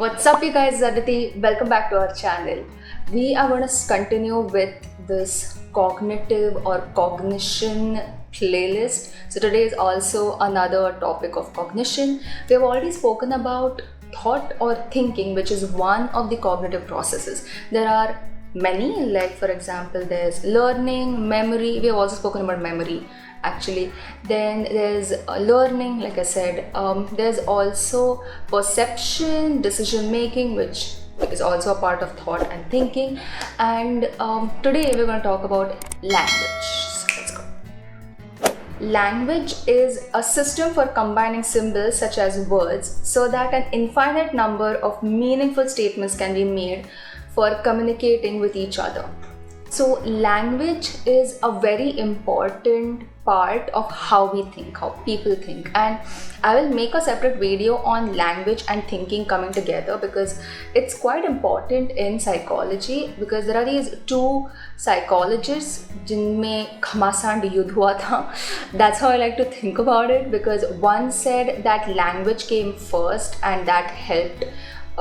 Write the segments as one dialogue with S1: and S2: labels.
S1: What's up, you guys? Aditi. Welcome back to our channel. We are going to continue with this cognitive or cognition playlist. So today is also another topic of cognition. We have already spoken about thought or thinking, which is one of the cognitive processes. There are many, like for example, there's learning, memory. We have also spoken about memory actually. Then there's learning, like I said. There's also perception, decision making, which is also a part of thought and thinking. And today we're going to talk about language. So let's go. Language is a system for combining symbols such as words so that an infinite number of meaningful statements can be made for communicating with each other. So language is a very important part of how we think, how people think, and I will make a separate video on language and thinking coming together because it's quite important in psychology, because there are these two psychologists जिनमें घमासान युद्ध हुआ था. That's how I like to think about it, because one said that language came first and that helped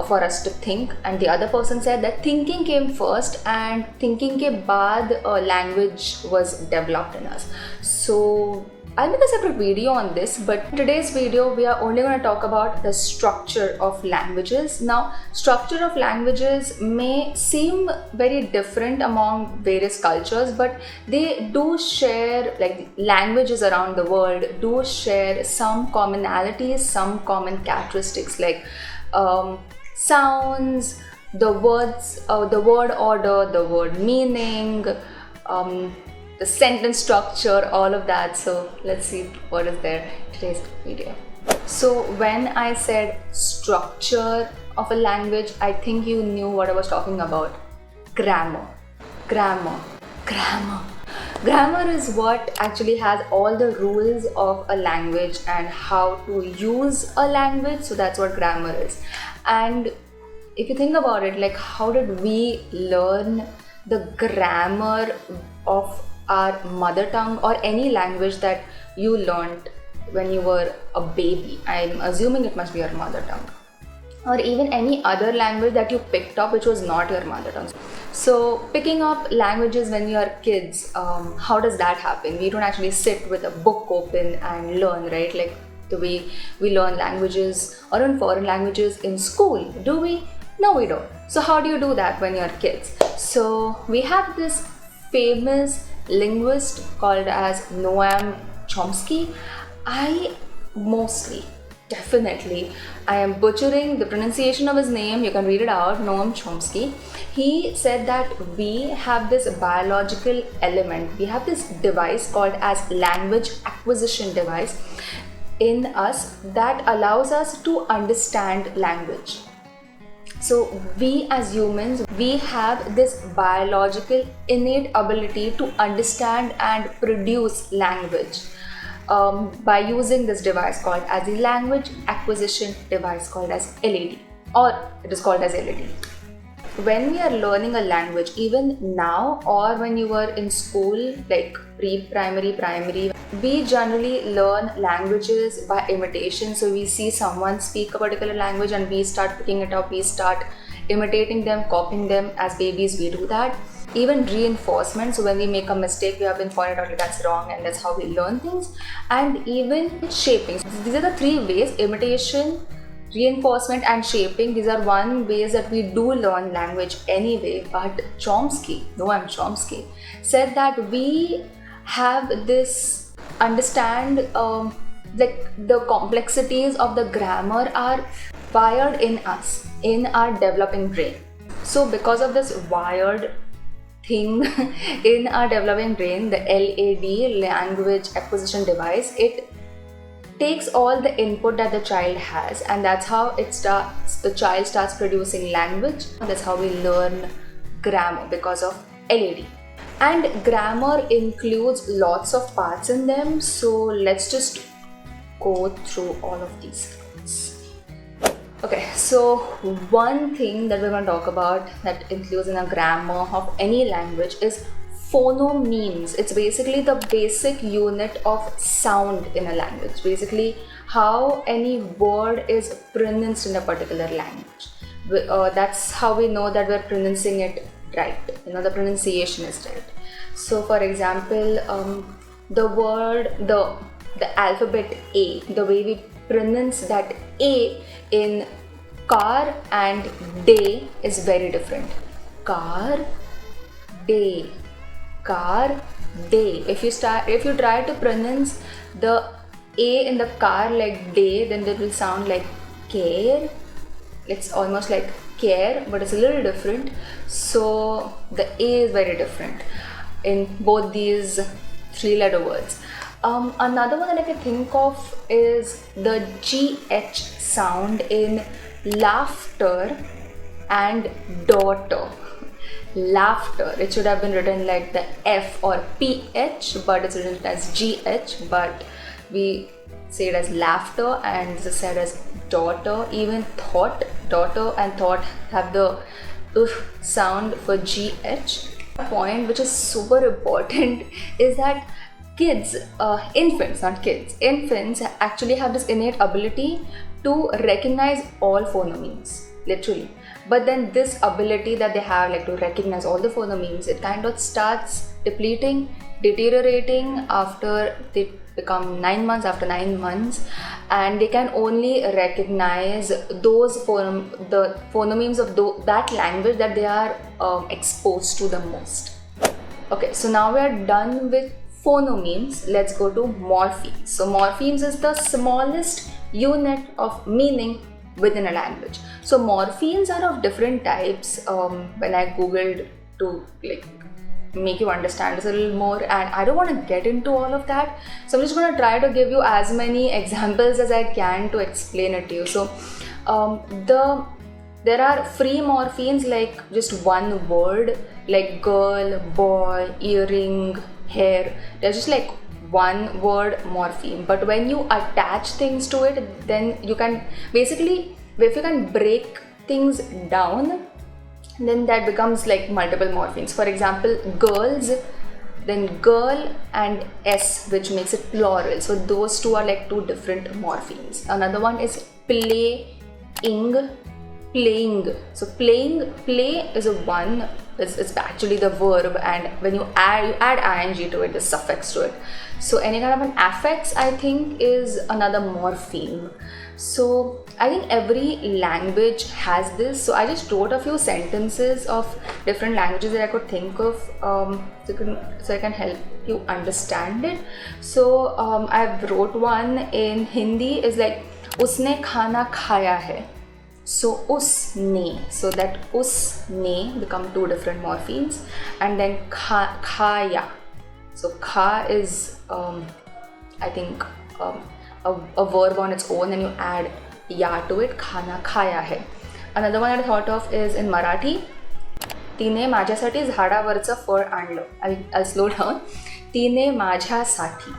S1: for us to think, and the other person said that thinking came first and thinking के बाद language was developed in us. So I'll make a separate video on this, but in today's video we are only going to talk about the structure of languages. Now, structure of languages may seem very different among various cultures, but they do share, like languages around the world do share some commonalities, some common characteristics, like sounds, the words, the word order, the word meaning, the sentence structure, all of that. So let's see what is there in today's video. So when I said structure of a language, I think you knew what I was talking about. Grammar. Grammar is what actually has all the rules of a language and how to use a language. So that's what grammar is. And if you think about it, like how did we learn the grammar of our mother tongue or any language that you learned when you were a baby? I'm assuming it must be your mother tongue, or even any other language that you picked up which was not your mother tongue. So picking up languages when you are kids, how does that happen? We don't actually sit with a book open and learn, right? Like the way we learn languages or in foreign languages in school, do we? No, we don't. So how do you do that when you're kids? So we have this famous linguist called as Noam Chomsky. I am butchering the pronunciation of his name. You can read it out, Noam Chomsky. He said that we have this biological element, we have this device called as language acquisition device in us that allows us to understand language. So we as humans, we have this biological innate ability to understand and produce language by using this device called as the language acquisition device called as LAD, or it is called as LAD. When we are learning a language, even now or when you were in school, like pre-primary, primary, we generally learn languages by imitation. So we see someone speak a particular language and we start picking it up, we start imitating them, copying them. As babies, we do that. Even reinforcement, so when we make a mistake, we have been pointed out like that's wrong, and that's how we learn things. And even shaping. So these are the three ways: imitation, reinforcement and shaping. These are one ways that we do learn language anyway. But Noam Chomsky said that we have this understand, like the complexities of the grammar are wired in us, in our developing brain. So because of this wired thing in our developing brain, the LAD, language acquisition device, it takes all the input that the child has, and that's how the child starts producing language. That's how we learn grammar, because of LAD. And grammar includes lots of parts in them, so let's just go through all of these things. Okay, so one thing that we're going to talk about that includes in a grammar of any language is phonemes. It's basically the basic unit of sound in a language. Basically, how any word is pronounced in a particular language. That's how we know that we're pronouncing it right. The pronunciation is right. So for example, the word, the alphabet A, the way we pronounce that A in car and day is very different. Car, day, car, day. If you try to pronounce the A in the car like day, then it will sound like care. It's almost like care, but it's a little different. So the A is very different in both these 3-letter words. Another one that I can think of is the GH sound in laughter and daughter. Laughter, it should have been written like the F or PH, but it's written as GH, but we say it as laughter, and this is said as daughter. Even thought, daughter and thought have the sound for GH. A point which is super important is that infants actually have this innate ability to recognize all phonemes, literally. But then this ability that they have, like to recognize all the phonemes, it kind of starts depleting, deteriorating after they become 9 months, after 9 months, and they can only recognize those the phonemes of that language that they are exposed to the most. Okay, so now we are done with phonemes. Let's go to morphemes. So morphemes is the smallest unit of meaning within a language. So morphemes are of different types. When I googled to make you understand this a little more, and I don't want to get into all of that, so I'm just going to try to give you as many examples as I can to explain it to you. So there are free morphemes, like just one word, like girl, boy, earring, hair. They're just like one word morpheme. But when you attach things to it, then you can basically, if you can break things down, then that becomes like multiple morphemes. For example, girls, then girl and S, which makes it plural. So those two are like two different morphemes. Another one is playing. So play is it's actually the verb, and when you add ing to it, the suffix to it. So any kind of an affix, I think, is another morpheme. So I think every language has this. So I just wrote a few sentences of different languages that I could think of, so I can help you understand it. So I've wrote one in Hindi, is like उसने खाना खाया है. So usne, so that usne become two different morphemes, and then khaya. So kha is I think a verb on its own, and you add ya to it. Khana khaya hai. Another one I thought of is in Marathi. तिने माझ्यासाठी झाडावरचं फळ आणलं. I'll slow down. तिने माझ्यासाठी.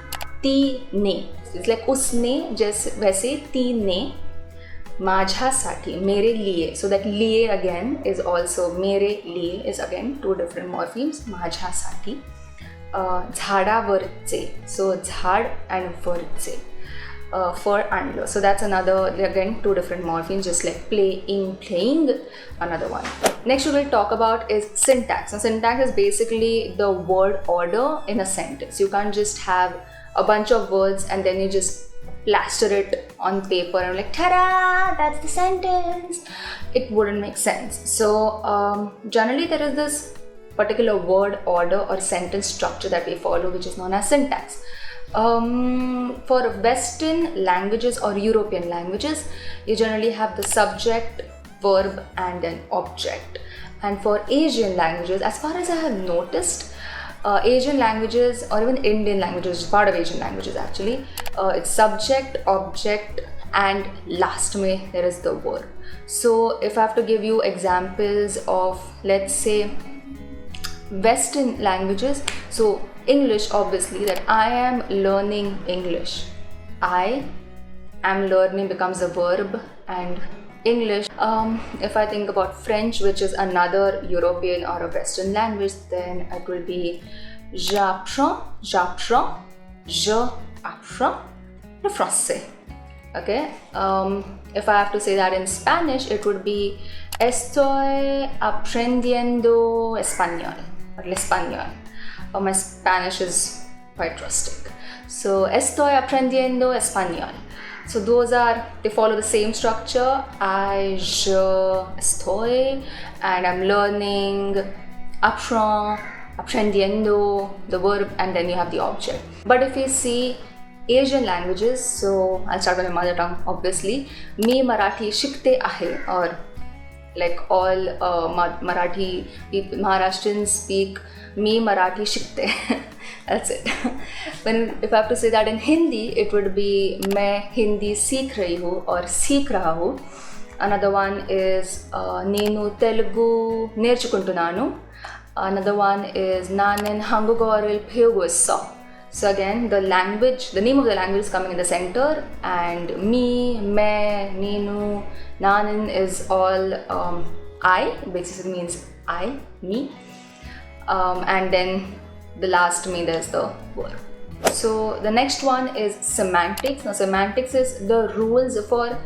S1: तिने. It's like उसने, जैसे वैसे तिने माझ्यासाठी, मेरे लिए. So that लिए again is also, मेरे लिए is again two different morphemes. माझ्यासाठी. झाडावरचे, so झाड and वरचे. फळ आणलं. So that's another, again two different morphemes, just like playing, another one. Next we will talk about is syntax. Now syntax is basically the word order in a sentence. You can't just have a bunch of words and then you just plaster it on paper and like, ta-da, that's the sentence. It wouldn't make sense. So generally there is this particular word order or sentence structure that we follow, which is known as syntax. For Western languages or European languages, you generally have the subject, verb and an object. And for Asian languages, as far as I have noticed, Asian languages or even Indian languages, part of Asian languages actually, it's subject, object and last में there is the verb. So if I have to give you examples of, let's say, Western languages, so English, obviously, that I am learning English. I am learning becomes a verb, and English. If I think about French, which is another European or a Western language, then it will be j'apprends, je apprends le français. Okay, if I have to say that in Spanish, it would be estoy aprendiendo español or el español. My Spanish is quite rustic. So estoy aprendiendo español. So those are, they follow the same structure. I, je, estoy, and I'm learning, aprendiendo, the verb, and then you have the object. But if you see Asian languages, so I'll start with my mother tongue, obviously. Me Marathi shikte ahe, or like all Marathi people, Maharashtrians speak me Marathi shikte. That's it. If I have to say that in Hindi, it would be मैं हिंदी सीख रही हूँ or सीख रहा हूँ. Another one is నేను తెలుగు నేర్చుకుంటున్నాను. Another one is nanen hangugoril pyogusso. So again, the name of the language is coming in the center, and me, me, nenu, nanen is all I, basically means I, me. And then the last me, there's the verb. So the next one is semantics. Now semantics is the rules for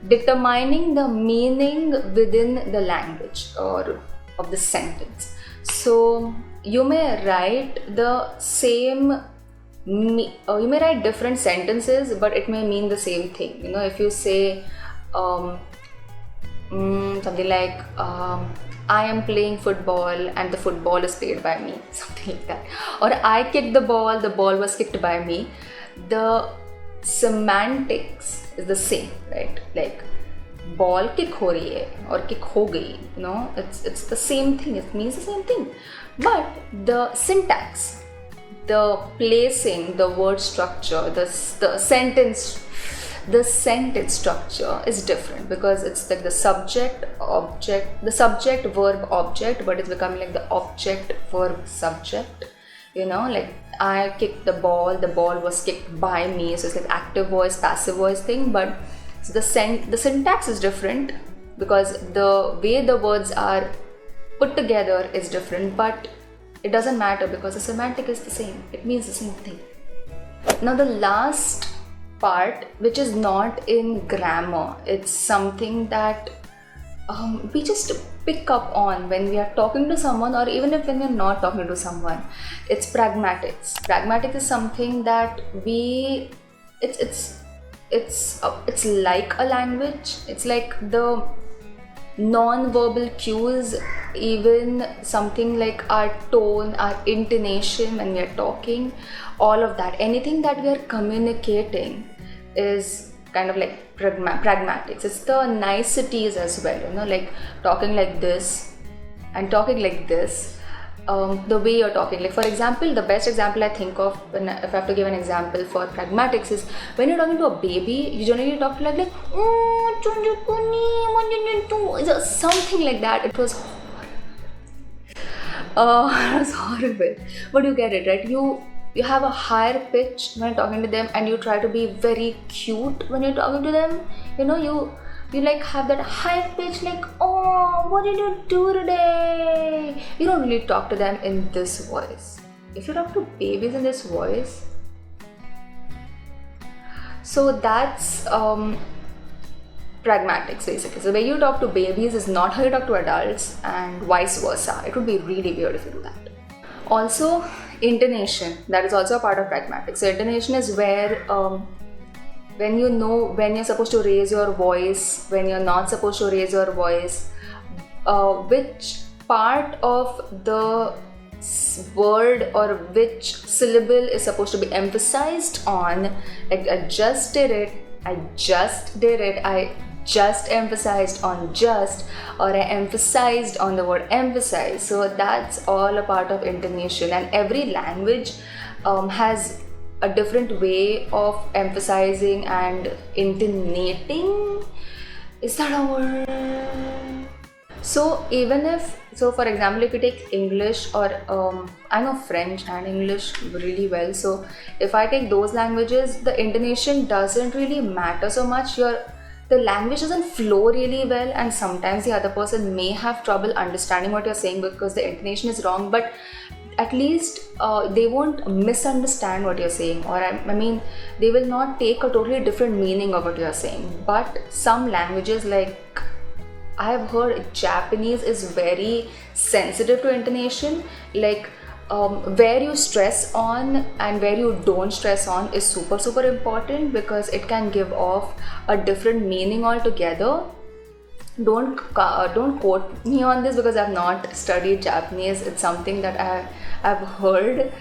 S1: determining the meaning within the language or of the sentence. So you may write the same, you may write different sentences, but it may mean the same thing. You know, if you say something like I am playing football and the football is played by me, something like that, or I kicked the ball was kicked by me, the semantics is the same, right? Like ball kick ho rahi hai or kick ho gayi, you know, it's the same thing, it means the same thing, but the syntax, the placing, the word structure, the sentence structure is different, because it's like the subject verb object, but it's becoming like the object verb subject, you know, like I kicked the ball was kicked by me, so it's like active voice, passive voice thing. But so the syntax is different because the way the words are put together is different, but it doesn't matter because the semantic is the same, it means the same thing. Now the last part, which is not in grammar, it's something that we just pick up on when we are talking to someone, or even if when we're not talking to someone. It's pragmatics. Pragmatics is something that it's like a language. It's like the non-verbal cues, even something like our tone, our intonation when we are talking, all of that, anything that we are communicating is kind of like pragmatics. It's the niceties as well, you know, like talking like this and talking like this, the way you're talking. Like for example, the best example I think of if I have to give an example for pragmatics is when you're talking to a baby, you generally talk like something like that. It was horrible. But you get it, right? You have a higher pitch when you're talking to them, and you try to be very cute when you're talking to them. You know, you like have that high pitch, like, oh, what did you do today? You don't really talk to them in this voice. If you talk to babies in this voice, so that's pragmatics basically. So the way you talk to babies is not how you talk to adults, and vice versa. It would be really weird if you do that. Also, intonation, that is also a part of pragmatics. So intonation is where when you know when you're supposed to raise your voice, when you're not supposed to raise your voice, which part of the word or which syllable is supposed to be emphasized on. Like I just emphasized on just, or I emphasized on the word emphasize. So that's all a part of intonation, and every language has a different way of emphasizing and intonating. Is that a word? So for example, if you take English, or I know French and English really well, so if I take those languages, the intonation doesn't really matter so much. The language doesn't flow really well, and sometimes the other person may have trouble understanding what you're saying because the intonation is wrong. But at least they won't misunderstand what you're saying, or I mean they will not take a totally different meaning of what you're saying. But some languages, like I have heard Japanese is very sensitive to intonation. Like where you stress on and where you don't stress on is super important, because it can give off a different meaning altogether. Don't quote me on this because I've not studied Japanese. It's something that I've heard.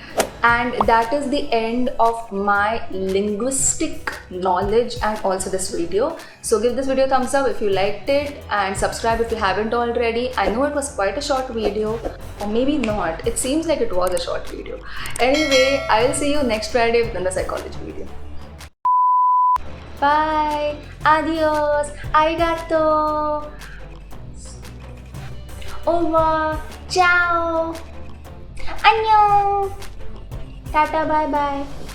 S1: And that is the end of my linguistic knowledge and also this video. So give this video a thumbs up if you liked it, and subscribe if you haven't already. I know it was quite a short video, or maybe not. It seems like it was a short video. Anyway, I'll see you next Friday with another psychology video. Bye. Adios. Arigato. Au revoir. Ciao. Annyeong. Tata. Bye bye.